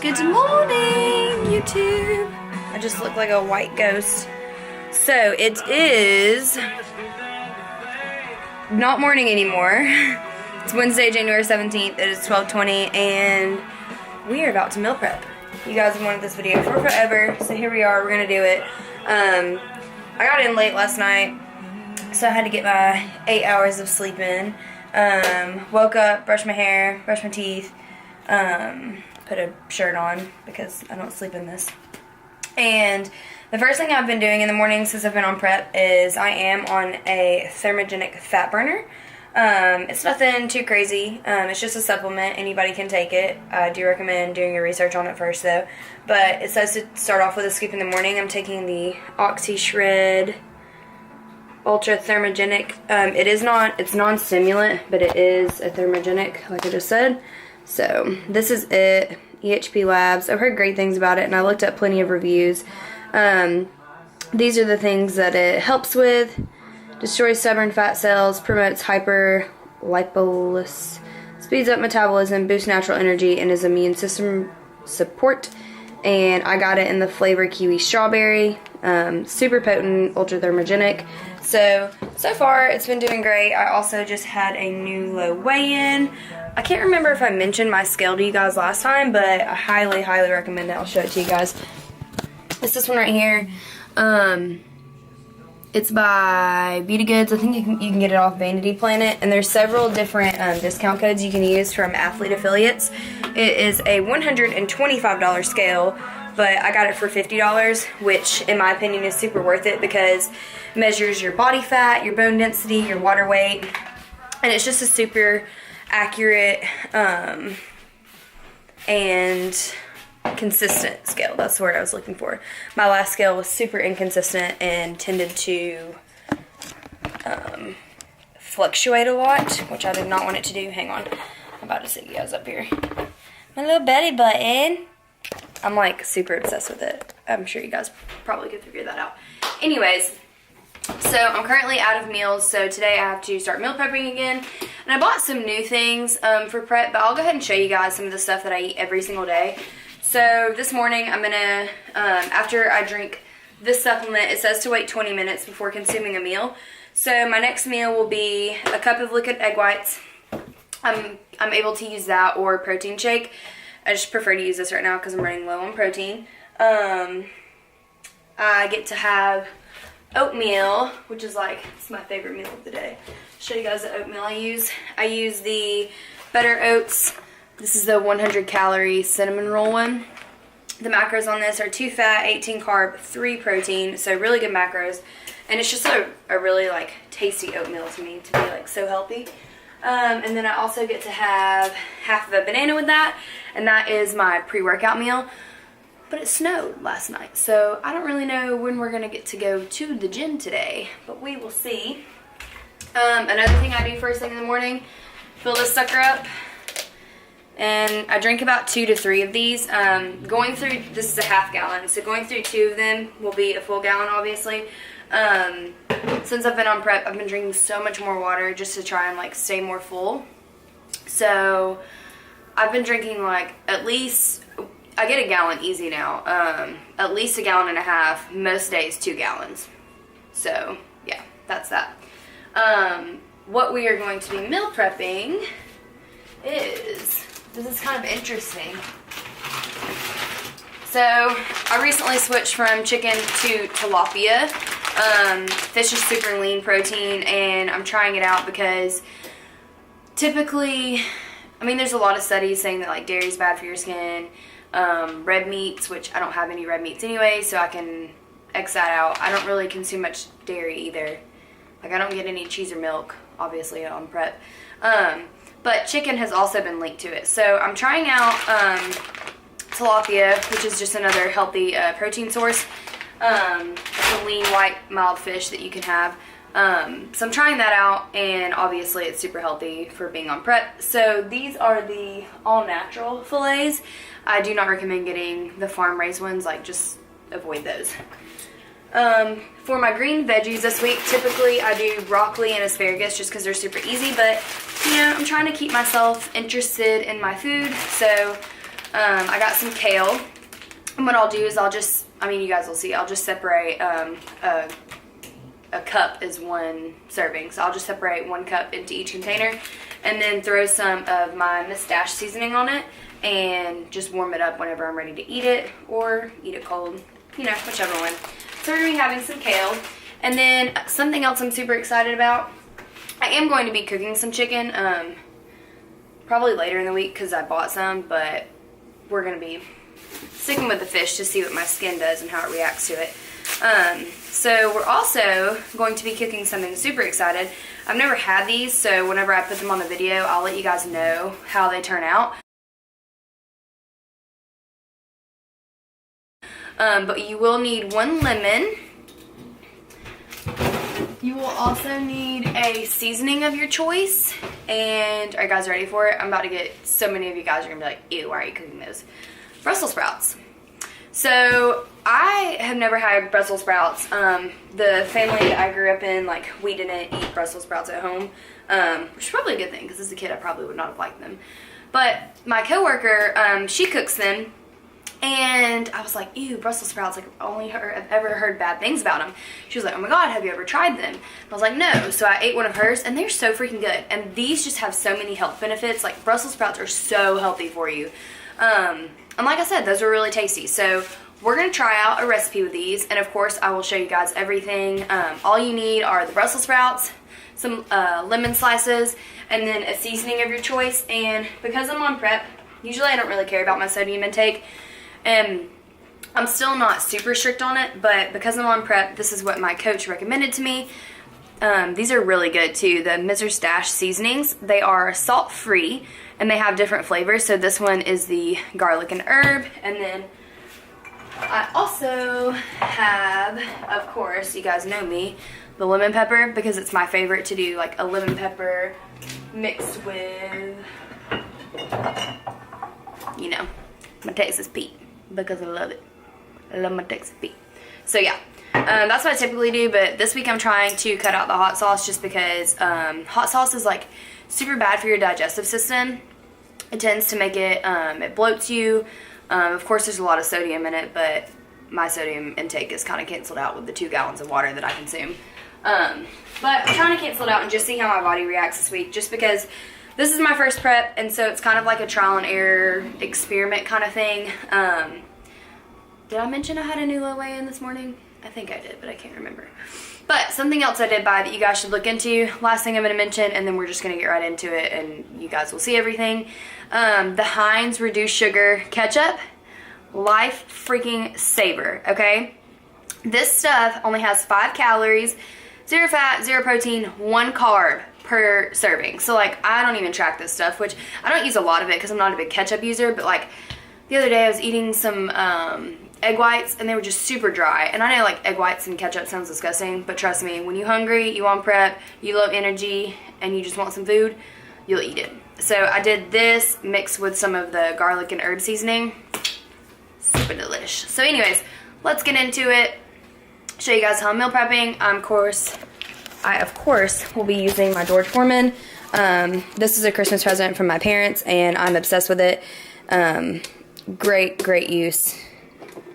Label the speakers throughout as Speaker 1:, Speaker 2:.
Speaker 1: Good morning, YouTube. I just look like a white ghost. So it is not morning anymore. It's Wednesday, January 17th. It is 12:20 and we are about to meal prep. You guys have wanted this video for forever, so here we are. We're gonna do it. I got in late last night, so I had to get my 8 hours of sleep in. Woke up, brushed my hair, brushed my teeth, put a shirt on because I don't sleep in this. And the first thing I've been doing in the morning since I've been on prep is I am on a thermogenic fat burner. It's nothing too crazy. It's just a supplement. Anybody can take it. I do recommend doing your research on it first though. But it says to start off with a scoop in the morning. I'm taking the Oxy Shred Ultra Thermogenic. It's non-stimulant, but it is a thermogenic, like I just said. So this is it. EHP Labs. I've heard great things about it, and I looked up plenty of reviews. These are the things that it helps with. Destroys stubborn fat cells, promotes hyperlipolysis, speeds up metabolism, boosts natural energy, and is immune system support. And I got it in the flavor kiwi strawberry. Super potent, ultra thermogenic. So far it's been doing great. I also just had a new low weigh-in. I can't remember if I mentioned my scale to you guys last time, but I highly, highly recommend it. I'll show it to you guys. It's this one right here. It's by Beauty Goods. I think you can get it off Vanity Planet. And there's several different discount codes you can use from athlete affiliates. It is a $125 scale, but I got it for $50, which in my opinion is super worth it because it measures your body fat, your bone density, your water weight, and it's just a super accurate and consistent scale. That's the word I was looking for. My last scale was super inconsistent and tended to fluctuate a lot, which I did not want it to do. Hang on, I'm about to sit you guys up here. My little belly button. I'm like super obsessed with it. I'm sure you guys probably could figure that out. Anyways, so I'm currently out of meals, so today I have to start meal prepping again. And I bought some new things for prep, but I'll go ahead and show you guys some of the stuff that I eat every single day. So this morning I'm gonna, after I drink this supplement, it says to wait 20 minutes before consuming a meal. So my next meal will be a cup of liquid egg whites. I'm able to use that or protein shake. I just prefer to use this right now because I'm running low on protein. I get to have oatmeal, which is like, it's my favorite meal of the day. Show you guys the oatmeal I use. I use the Better Oats. This is the 100 calorie cinnamon roll one. The macros on this are 2 fat, 18 carb, 3 protein, so really good macros. And it's just a really like tasty oatmeal to me, to be like so healthy. And then I also get to have half of a banana with that, and that is my pre-workout meal. But it snowed last night, so I don't really know when we're gonna get to go to the gym today, but we will see. Another thing I do first thing in the morning, fill this sucker up, and I drink about 2 to 3 of these. Going through, this is a half gallon, so going through 2 of them will be a full gallon, obviously. Since I've been on prep, I've been drinking so much more water just to try and like stay more full. So I've been drinking like at least, I get a gallon easy now, at least a gallon and a half, most days 2 gallons. So yeah, that's that. What we are going to be meal prepping is, this is kind of interesting. So I recently switched from chicken to tilapia. Fish is super lean protein, and I'm trying it out because typically, I mean, there's a lot of studies saying that like dairy is bad for your skin. Red meats, which I don't have any red meats anyway, so I can X that out. I don't really consume much dairy either. Like I don't get any cheese or milk, obviously, on prep. But chicken has also been linked to it. So I'm trying out tilapia, which is just another healthy protein source. It's a lean, white, mild fish that you can have. So I'm trying that out, and obviously it's super healthy for being on prep. So these are the all-natural fillets. I do not recommend getting the farm-raised ones, like just avoid those. For my green veggies this week, typically I do broccoli and asparagus just because they're super easy, but you know, I'm trying to keep myself interested in my food, so I got some kale. And what I'll do is you guys will see, I'll just separate a cup is 1 serving. So I'll just separate 1 cup into each container and then throw some of my mustache seasoning on it and just warm it up whenever I'm ready to eat it, or eat it cold, you know, whichever one. So we're going to be having some kale. And then something else I'm super excited about, I am going to be cooking some chicken, probably later in the week because I bought some, but we're going to be sticking with the fish to see what my skin does and how it reacts to it. So we're also going to be cooking something super excited. I've never had these, so whenever I put them on the video, I'll let you guys know how they turn out. But you will need 1 lemon. You will also need a seasoning of your choice. And are you guys ready for it? I'm about to get, so many of you guys are going to be like, ew, why are you cooking those? Brussels sprouts. So I have never had Brussels sprouts. The family that I grew up in, like, we didn't eat Brussels sprouts at home, which is probably a good thing because as a kid I probably would not have liked them. But my coworker, she cooks them, and I was like, ew, Brussels sprouts, like, I've ever heard bad things about them. She was like, oh my god, have you ever tried them? I was like, no. So I ate one of hers, and they're so freaking good. And these just have so many health benefits. Like, Brussels sprouts are so healthy for you. And like I said, those are really tasty. So we're going to try out a recipe with these. And of course, I will show you guys everything. All you need are the Brussels sprouts, some lemon slices, and then a seasoning of your choice. And because I'm on prep, usually I don't really care about my sodium intake. And I'm still not super strict on it. But because I'm on prep, this is what my coach recommended to me. These are really good too, the Mrs. Dash seasonings. They are salt-free and they have different flavors. So this one is the garlic and herb, and then I also have, of course, you guys know me, the lemon pepper, because it's my favorite to do, like a lemon pepper mixed with, you know, my Texas Pete, because I love it. I love my Texas Pete. So yeah. That's what I typically do, but this week I'm trying to cut out the hot sauce just because hot sauce is like super bad for your digestive system. It tends to make it, it bloats you. Of course there's a lot of sodium in it, but my sodium intake is kind of canceled out with the 2 gallons of water that I consume. But I'm trying to cancel it out and just see how my body reacts this week, just because this is my first prep, and so it's kind of like a trial and error experiment kind of thing. Did I mention I had a new low weigh-in this morning? I think I did, but I can't remember. But something else I did buy that you guys should look into, last thing I'm going to mention, and then we're just going to get right into it and you guys will see everything. The Heinz Reduced Sugar Ketchup, life freaking saver, okay? This stuff only has 5 calories, 0 fat, 0 protein, 1 carb per serving. So like, I don't even track this stuff, which I don't use a lot of it because I'm not a big ketchup user, but like the other day I was eating some egg whites and they were just super dry. And I know like egg whites and ketchup sounds disgusting, but trust me, when you're hungry, you want prep, you love energy, and you just want some food, you'll eat it. So I did this mixed with some of the garlic and herb seasoning. Super delish. So anyways, let's get into it. Show you guys how I'm meal prepping. I of course will be using my George Foreman. This is a Christmas present from my parents and I'm obsessed with it. Great use.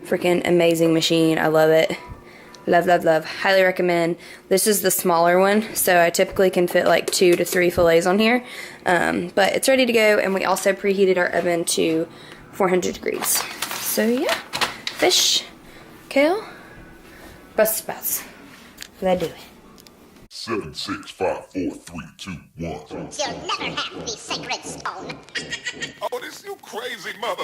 Speaker 1: Freaking amazing machine. I love it. Love. Highly recommend. This is the smaller one, so I typically can fit like 2 to 3 fillets on here. But it's ready to go, and we also preheated our oven to 400 degrees. So yeah, fish, kale, Brussels sprouts. Let's do it.
Speaker 2: 7, 6, 5, 4, 3, 2, 1.
Speaker 3: You'll never have the sacred stone.
Speaker 2: Oh, this you crazy mother.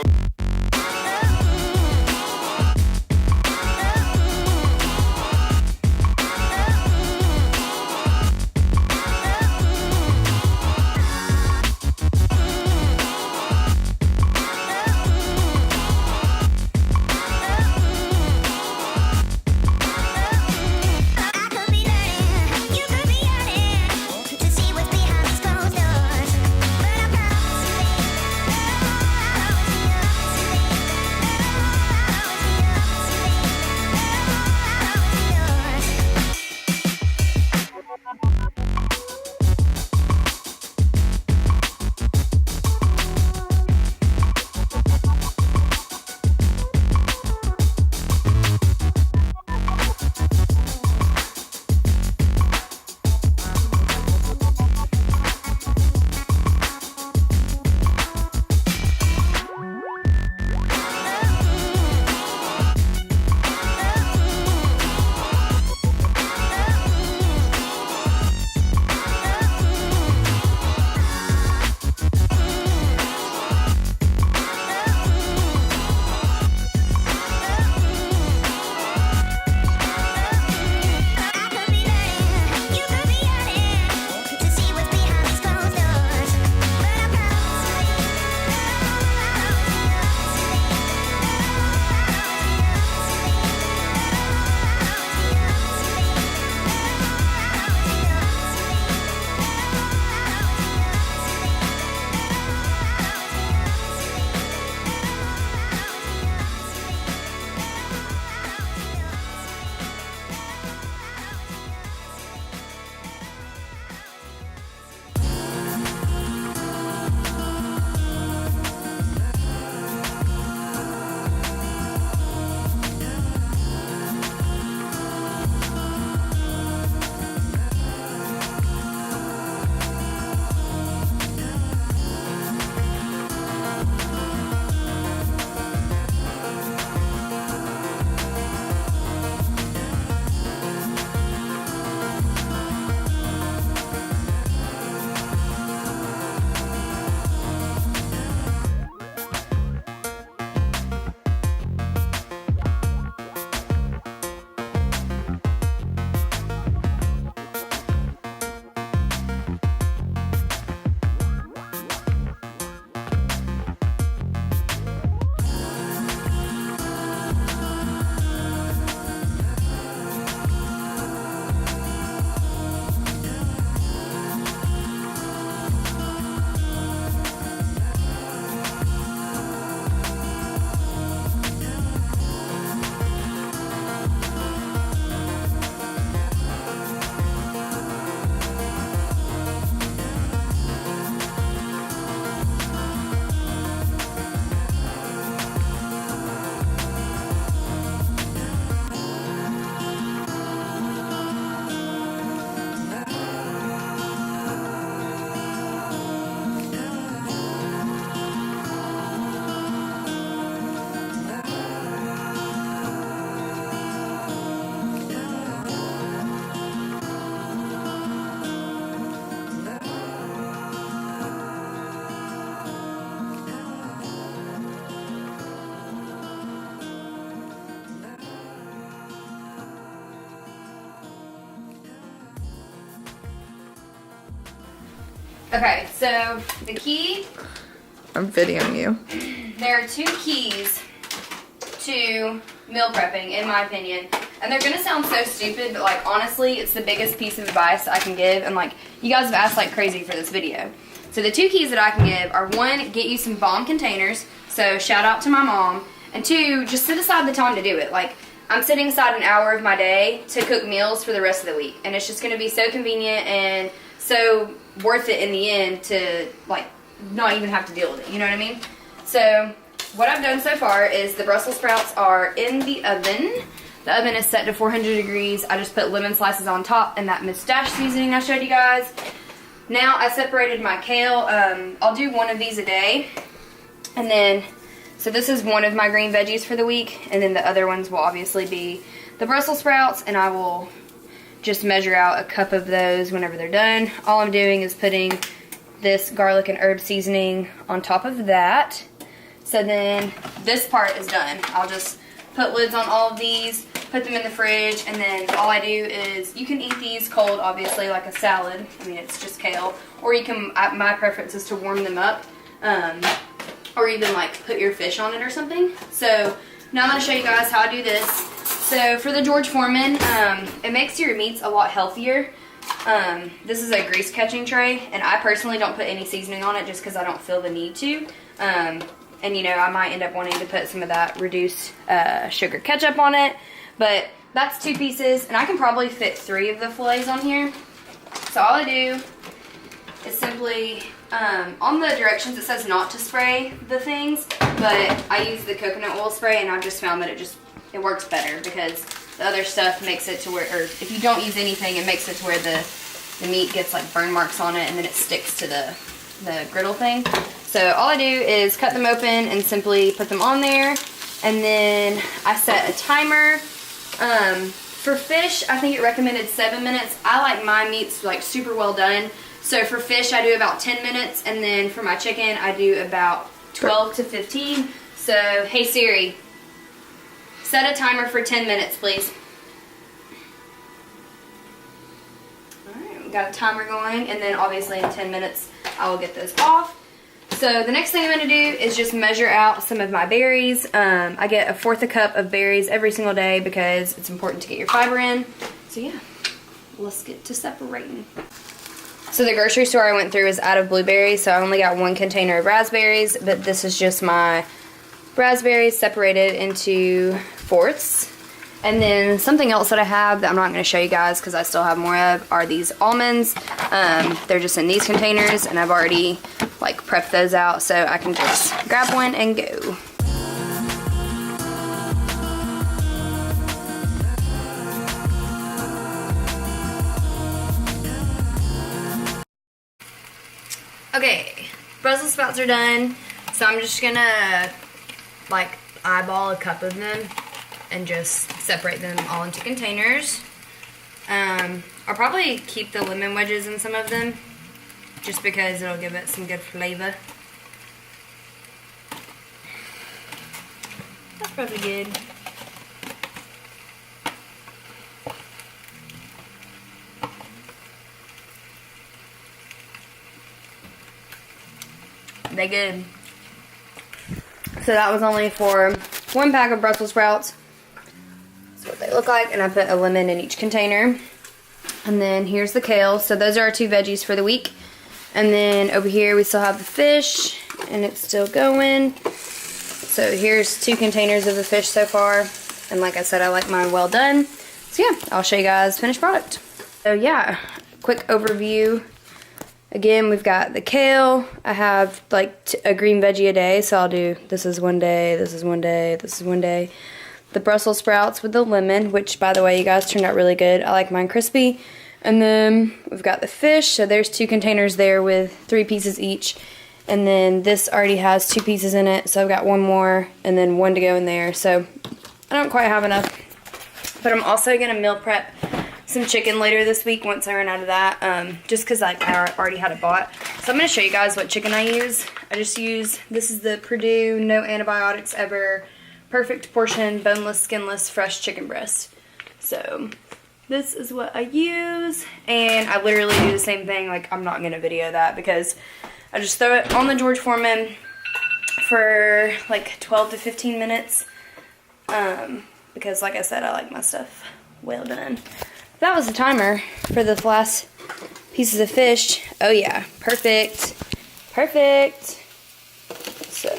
Speaker 1: Okay, so the key,
Speaker 4: I'm videoing you.
Speaker 1: there are 2 keys to meal prepping, in my opinion. And they're gonna sound so stupid, but like honestly, it's the biggest piece of advice I can give. And like, you guys have asked like crazy for this video. So the 2 keys that I can give are 1, get you some bomb containers. So shout out to my mom. And 2, just set aside the time to do it. Like, I'm setting aside an hour of my day to cook meals for the rest of the week. And it's just gonna be so convenient and so worth it in the end to like not even have to deal with it, you know what I mean? So what I've done so far is the Brussels sprouts are in the oven. The oven is set to 400 degrees. I just put lemon slices on top and that mustache seasoning I showed you guys. Now I separated my kale. I'll do 1 of these a day. And then, so this is 1 of my green veggies for the week. And then the other ones will obviously be the Brussels sprouts. And I will just measure out a cup of those whenever they're done. All I'm doing is putting this garlic and herb seasoning on top of that. So then this part is done. I'll just put lids on all of these, put them in the fridge, and then all I do is, you can eat these cold, obviously, like a salad. I mean, it's just kale. Or you can, my preference is to warm them up. Or even like put your fish on it or something. So now I'm going to show you guys how I do this. So for the George Foreman, it makes your meats a lot healthier. This is a grease catching tray, and I personally don't put any seasoning on it just because I don't feel the need to. And you know, I might end up wanting to put some of that reduced sugar ketchup on it. But that's 2 pieces, and I can probably fit 3 of the fillets on here. So all I do is simply, on the directions it says not to spray the things, but I use the coconut oil spray, and I've just found that it works better because the other stuff makes it to where, or if you don't use anything, it makes it to where the meat gets like burn marks on it, and then it sticks to the griddle thing. So all I do is cut them open and simply put them on there, and then I set a timer. For fish, I think it recommended 7 minutes. I like my meats like super well done. So for fish, I do about 10 minutes, and then for my chicken, I do about 12 to 15. So, hey Siri, set a timer for 10 minutes, please. Alright, we got a timer going, and then obviously in 10 minutes, I will get those off. So the next thing I'm going to do is just measure out some of my berries. I get 1/4 cup of berries every single day because it's important to get your fiber in. So yeah, let's get to separating. So the grocery store I went through is out of blueberries, so I only got 1 container of raspberries, but this is just my raspberries separated into 4ths. And then something else that I have that I'm not going to show you guys because I still have more of are these almonds. They're just in these containers, and I've already like prepped those out, so I can just grab one and go. Okay, Brussels sprouts are done, so I'm just gonna like eyeball a cup of them and just separate them all into containers. I'll probably keep the lemon wedges in some of them just because it'll give it some good flavor. That's probably good. They good. So that was only for 1 pack of Brussels sprouts. That's what they look like, and I put a lemon in each container. And then here's the kale. So those are our 2 veggies for the week. And then over here we still have the fish, and it's still going. So here's 2 containers of the fish so far. And like I said, I like mine well done. So yeah, I'll show you guys finished product. So yeah, quick overview. Again, we've got the kale. I have like a green veggie a day, so I'll do this is 1 day, this is 1 day, this is 1 day. The Brussels sprouts with the lemon, which by the way, you guys turned out really good. I like mine crispy. And then we've got the fish, so there's 2 containers there with 3 pieces each. And then this already has 2 pieces in it, so I've got 1 more and then 1 to go in there. So I don't quite have enough. But I'm also gonna meal prep some chicken later this week once I run out of that, just because I already had it bought. So I'm going to show you guys what chicken I use. I just use, this is the Purdue No Antibiotics Ever Perfect Portion Boneless, Skinless, Fresh Chicken Breast. So this is what I use. And I literally do the same thing. Like, I'm not going to video that because I just throw it on the George Foreman for like 12 to 15 minutes. Because like I said, I like my stuff well done. That was the timer for the last pieces of fish. Oh yeah, perfect. Perfect. So,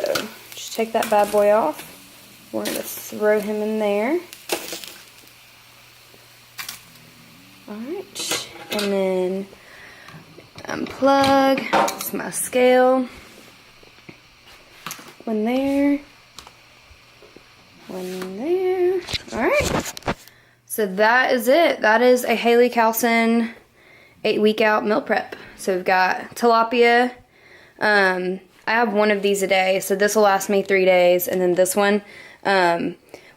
Speaker 1: just take that bad boy off. We're going to throw him in there. Alright, and then unplug. It's my scale. One there. One there. Alright. So that is it. That is a Haley Kalson 8-week out meal prep. So we've got tilapia. I have one of these a day, so this will last me 3 days, and then this one,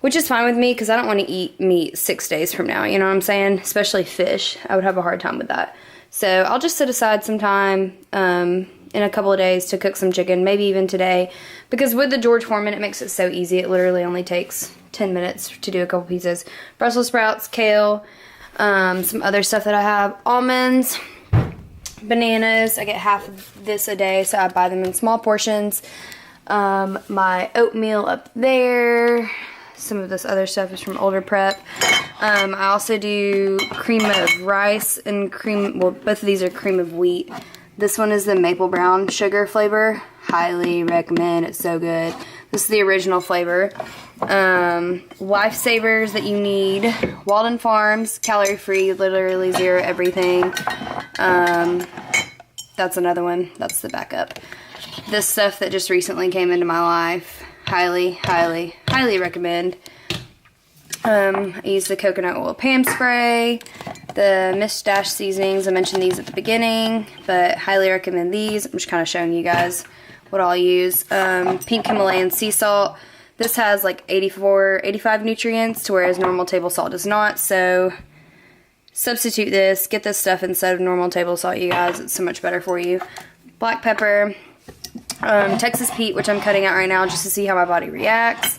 Speaker 1: which is fine with me because I don't want to eat meat 6 days from now, you know what I'm saying? Especially fish. I would have a hard time with that. So I'll just set aside some time in a couple of days to cook some chicken, maybe even today, because with the George Foreman, it makes it so easy. It literally only takes 10 minutes to do a couple pieces. Brussels sprouts, kale, some other stuff that I have, almonds, bananas. I get half of this a day, so I buy them in small portions. My oatmeal up there. Some of this other stuff is from older prep. I also do cream of rice and cream, well, both of these are cream of wheat. This one is the maple brown sugar flavor. Highly recommend, it's so good. This is the original flavor. Lifesavers that you need. Walden Farms, calorie free, literally zero everything. That's another one, that's the backup. This stuff that just recently came into my life. Highly, highly, highly recommend. I use the coconut oil Pam spray, the Miss Dash seasonings. I mentioned these at the beginning, but highly recommend these. I'm just kind of showing you guys what I'll use. Pink Himalayan sea salt. This has like 85 nutrients, to whereas normal table salt does not. So substitute this. Get this stuff instead of normal table salt, you guys. It's so much better for you. Black pepper. Texas Pete, which I'm cutting out right now just to see how my body reacts.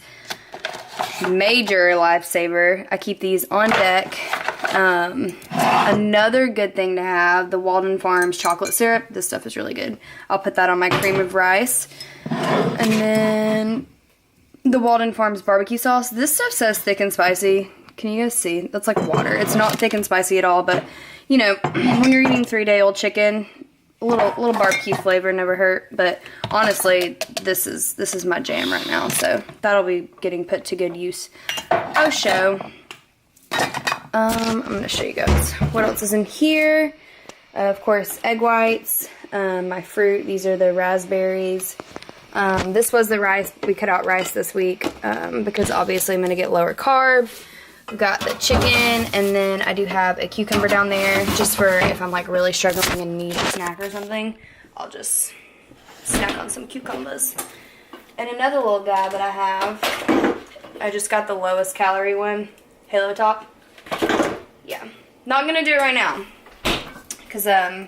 Speaker 1: Major lifesaver. I keep these on deck. Another good thing to have, the Walden Farms chocolate syrup. This stuff is really good. I'll put that on my cream of rice. And then the Walden Farms barbecue sauce. This stuff says thick and spicy. Can you guys see? That's like water. It's not thick and spicy at all, but you know, when you're eating 3-day-old chicken, a little barbecue flavor never hurt. But honestly, this is my jam right now, so that'll be getting put to good use. Oh, show. I'm gonna show you guys what else is in here. Of course, egg whites, my fruit. These are the raspberries. This was the rice. We cut out rice this week because obviously I'm gonna get lower carb. We've got the chicken, and then I do have a cucumber down there just for if I'm like really struggling and need a snack or something. I'll just snack on some cucumbers. And another little guy that I have, I just got the lowest calorie one, Halo Top. Yeah, not gonna do it right now because I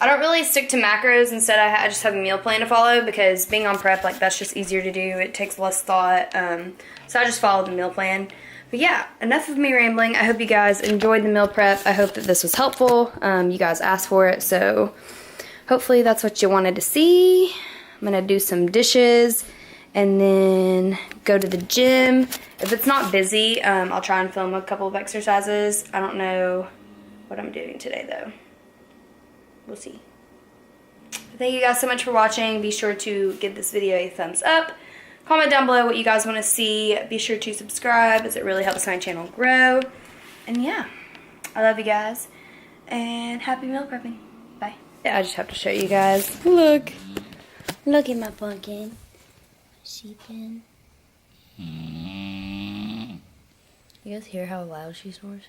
Speaker 1: don't really stick to macros. Instead, I just have a meal plan to follow because being on prep, like that's just easier to do. It takes less thought. So I just follow the meal plan. But yeah, enough of me rambling. I hope you guys enjoyed the meal prep. I hope that this was helpful. You guys asked for it, so hopefully that's what you wanted to see. I'm gonna do some dishes and then go to the gym. If it's not busy, I'll try and film a couple of exercises. I don't know what I'm doing today though. We'll see. Thank you guys so much for watching. Be sure to give this video a thumbs up. Comment down below what you guys want to see. Be sure to subscribe as it really helps my channel grow. And yeah, I love you guys. And happy meal prepping. Bye. Yeah, I just have to show you guys. Look. Look at my pumpkin. Sheepkin. You guys hear how loud she snores?